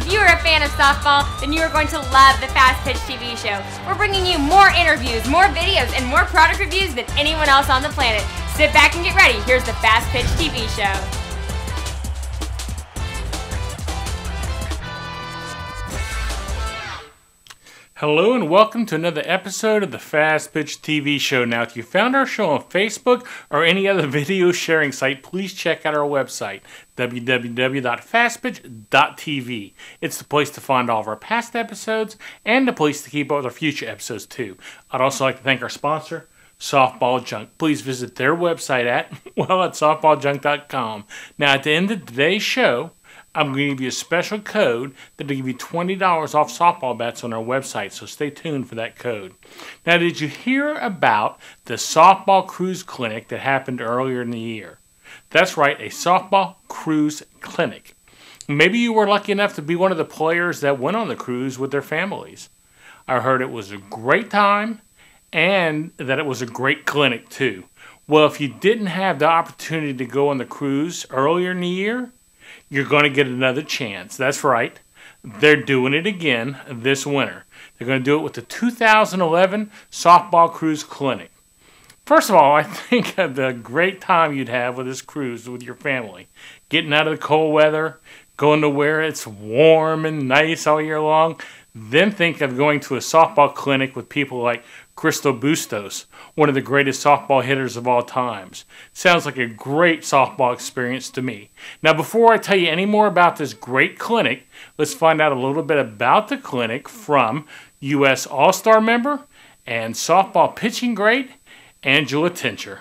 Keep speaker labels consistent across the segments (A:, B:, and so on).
A: If you are a fan of softball, then you are going to love the Fast Pitch TV show. We're bringing you more interviews, more videos, and more product reviews than anyone else on the planet. Sit back and get ready. Here's the Fast Pitch TV show.
B: Hello and welcome to another episode of the Fast Pitch TV show. Now, if you found our show on Facebook or any other video sharing site, please check out our website, www.fastpitch.tv. It's the place to find all of our past episodes and the place to keep up with our future episodes too. I'd also like to thank our sponsor, Softball Junk. Please visit their website at softballjunk.com. Now, at the end of today's show, I'm going to give you a special code that will give you $20 off softball bets on our website, so stay tuned for that code. Now, did you hear about the softball cruise clinic that happened earlier in the year? That's right, a softball cruise clinic. Maybe you were lucky enough to be one of the players that went on the cruise with their families. I heard it was a great time and that it was a great clinic too. Well, if you didn't have the opportunity to go on the cruise earlier in the year, you're going to get another chance. That's right. They're doing it again this winter. They're going to do it with the 2011 Softball Cruise Clinic. First of all, I think of the great time you'd have with this cruise with your family. Getting out of the cold weather, going to where it's warm and nice all year long. Then think of going to a softball clinic with people like Bustos, one of the greatest softball hitters of all times. Sounds like a great softball experience to me. Now, before I tell you any more about this great clinic, let's find out a little bit about the clinic from U.S. All-Star member and softball pitching great, Angela Tincher.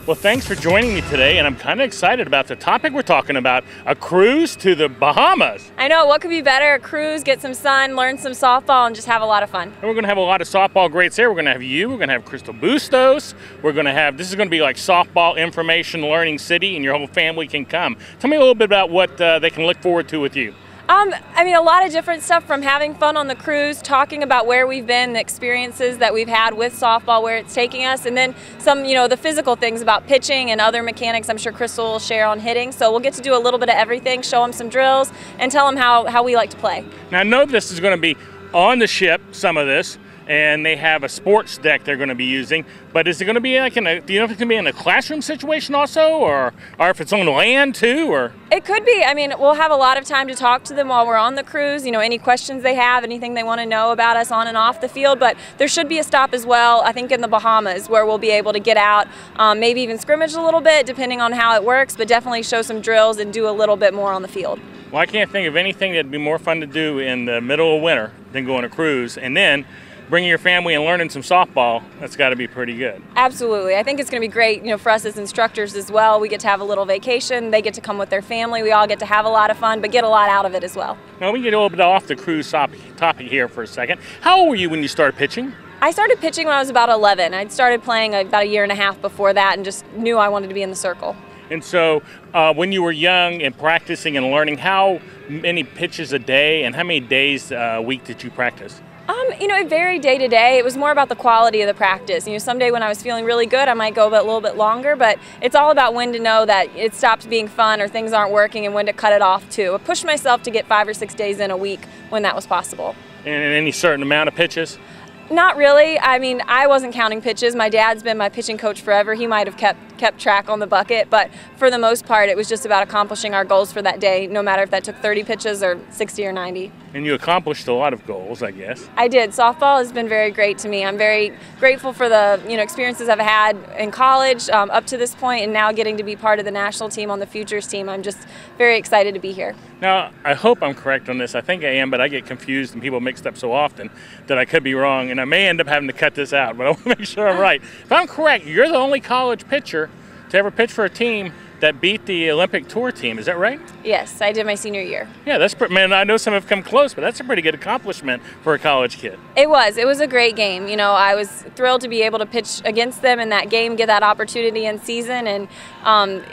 B: Well, thanks for joining me today, and I'm kind of excited about the topic we're talking about, a cruise to the Bahamas.
C: I know, what could be better? A cruise, get some sun, learn some softball, and just have a lot of fun.
B: And we're going to have a lot of softball greats there. We're going to have you, we're going to have Bustos, we're going to have, this is going to be like softball information learning city, and your whole family can come. Tell me a little bit about what they can look forward to with you.
C: I mean, a lot of different stuff, from having fun on the cruise, talking about where we've been, the experiences that we've had with softball, where it's taking us, and then some, the physical things about pitching and other mechanics I'm sure Crystal will share on hitting. So we'll get to do a little bit of everything, show them some drills, and tell them how we like to play.
B: Now, I know this is going to be on the ship, some of this, and they have a sports deck they're going to be using, but is it going to be like do you know if it's going to be in a classroom situation also, or if it's on land too, or?
C: It could be. I mean, we'll have a lot of time to talk to them while we're on the cruise, any questions they have, anything they want to know about us on and off the field, but there should be a stop as well, I think in the Bahamas, where we'll be able to get out, maybe even scrimmage a little bit, depending on how it works, but definitely show some drills and do a little bit more on the field. Well,
B: I can't think of anything that'd be more fun to do in the middle of winter than go on a cruise, and then bringing your family and learning some softball. That's got to be pretty good.
C: Absolutely. I think it's going to be great, for us as instructors as well. We get to have a little vacation. They get to come with their family. We all get to have a lot of fun, but get a lot out of it as well.
B: Now, we get a little bit off the cruise topic here for a second. How old were you when you started pitching?
C: I started pitching when I was about 11. I'd started playing about a year and a half before that and just knew I wanted to be in the circle.
B: And so when you were young and practicing and learning, how many pitches a day and how many days a week did you practice?
C: It varied day to day. It was more about the quality of the practice. Someday when I was feeling really good, I might go a little bit longer, but it's all about when to know that it stops being fun or things aren't working and when to cut it off too. I pushed myself to get 5 or 6 days in a week when that was possible.
B: And any certain amount of pitches?
C: Not really. I mean, I wasn't counting pitches. My dad's been my pitching coach forever. He might have kept track on the bucket, but for the most part, it was just about accomplishing our goals for that day, no matter if that took 30 pitches or 60 or 90.
B: And you accomplished a lot of goals, I guess.
C: I did. Softball has been very great to me. I'm very grateful for the experiences I've had in college up to this point, and now getting to be part of the national team on the Futures team. I'm just very excited to be here.
B: Now, I hope I'm correct on this. I think I am, but I get confused and people mixed up so often that I could be wrong, and I may end up having to cut this out, but I want to make sure I'm right. If I'm correct, you're the only college pitcher to ever pitch for a team that beat the Olympic Tour team. Is that right?
C: Yes, I did my senior year.
B: Yeah, that's man. I know some have come close, but that's a pretty good accomplishment for a college kid.
C: It was a great game. I was thrilled to be able to pitch against them in that game, get that opportunity in season, and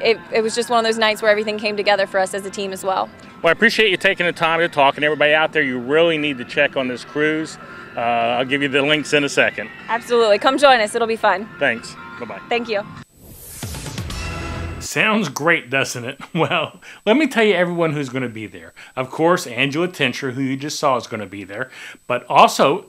C: it was just one of those nights where everything came together for us as a team as well.
B: Well, I appreciate you taking the time to talk, and everybody out there, you really need to check on this cruise. I'll give you the links in a second.
C: Absolutely. Come join us. It'll be fun.
B: Thanks. Bye-bye.
C: Thank you.
B: Sounds great, doesn't it? Well, let me tell you everyone who's going to be there. Of course, Angela Tincher, who you just saw, is going to be there. But also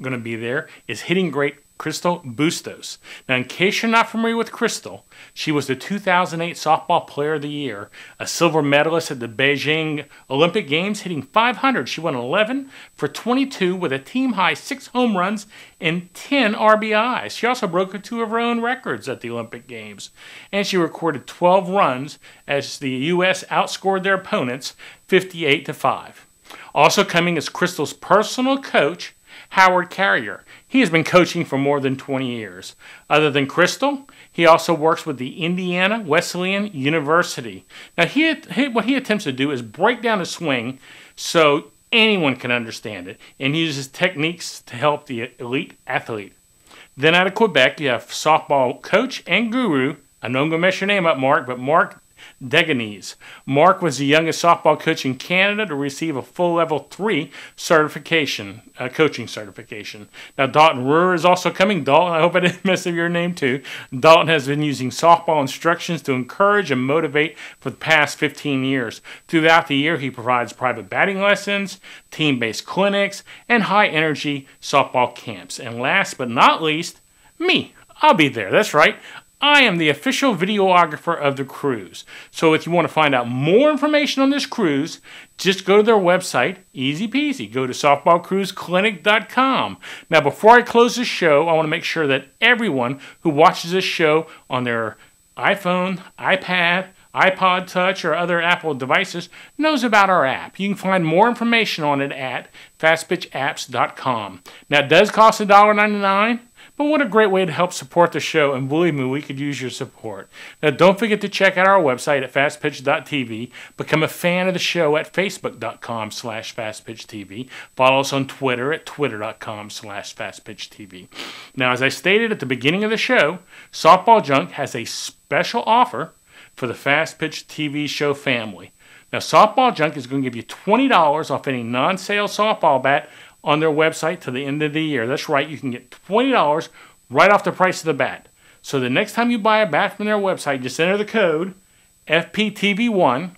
B: going to be there is hitting great Crystal Bustos. Now, in case you're not familiar with Crystal, she was the 2008 Softball Player of the Year, a silver medalist at the Beijing Olympic Games, hitting .500. She went 11 for 22 with a team-high 6 home runs and 10 RBIs. She also broke 2 of her own records at the Olympic Games. And she recorded 12 runs as the U.S. outscored their opponents 58-5. Also coming is Crystal's personal coach, Howard Carrier. He has been coaching for more than 20 years. Other than Crystal, he also works with the Indiana Wesleyan University. Now, what he attempts to do is break down the swing so anyone can understand it, and he uses techniques to help the elite athlete. Then out of Quebec, you have softball coach and guru. I know I'm going to mess your name up, Mark, but Mark Deganese. Mark was the youngest softball coach in Canada to receive a full level 3 certification, coaching certification. Now, Dalton Ruhr is also coming. Dalton, I hope I didn't mess up your name too. Dalton has been using softball instructions to encourage and motivate for the past 15 years. Throughout the year, he provides private batting lessons, team-based clinics, and high-energy softball camps. And last but not least, me. I'll be there. That's right. I am the official videographer of the cruise. So if you want to find out more information on this cruise, just go to their website, easy peasy. Go to softballcruiseclinic.com. Now, before I close this show, I want to make sure that everyone who watches this show on their iPhone, iPad, iPod Touch, or other Apple devices knows about our app. You can find more information on it at fastpitchapps.com. Now, it does cost $1.99. But what a great way to help support the show, and believe me, we could use your support. Now, don't forget to check out our website at fastpitch.tv. Become a fan of the show at facebook.com/fastpitchtv. Follow us on Twitter at twitter.com/fastpitchtv. Now, as I stated at the beginning of the show, Softball Junk has a special offer for the Fast Pitch TV show family. Now, Softball Junk is going to give you $20 off any non-sale softball bat on their website to the end of the year. That's right, you can get $20 right off the price of the bat. So the next time you buy a bat from their website, just enter the code FPTV1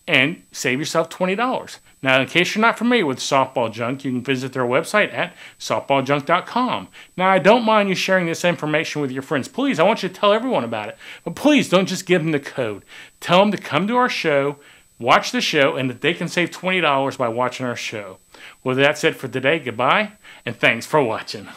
B: and save yourself $20. Now, in case you're not familiar with Softball Junk, you can visit their website at softballjunk.com. Now, I don't mind you sharing this information with your friends. Please, I want you to tell everyone about it. But please, don't just give them the code. Tell them to come to our show, watch the show, and that they can save $20 by watching our show. Well, that's it for today. Goodbye, and thanks for watching.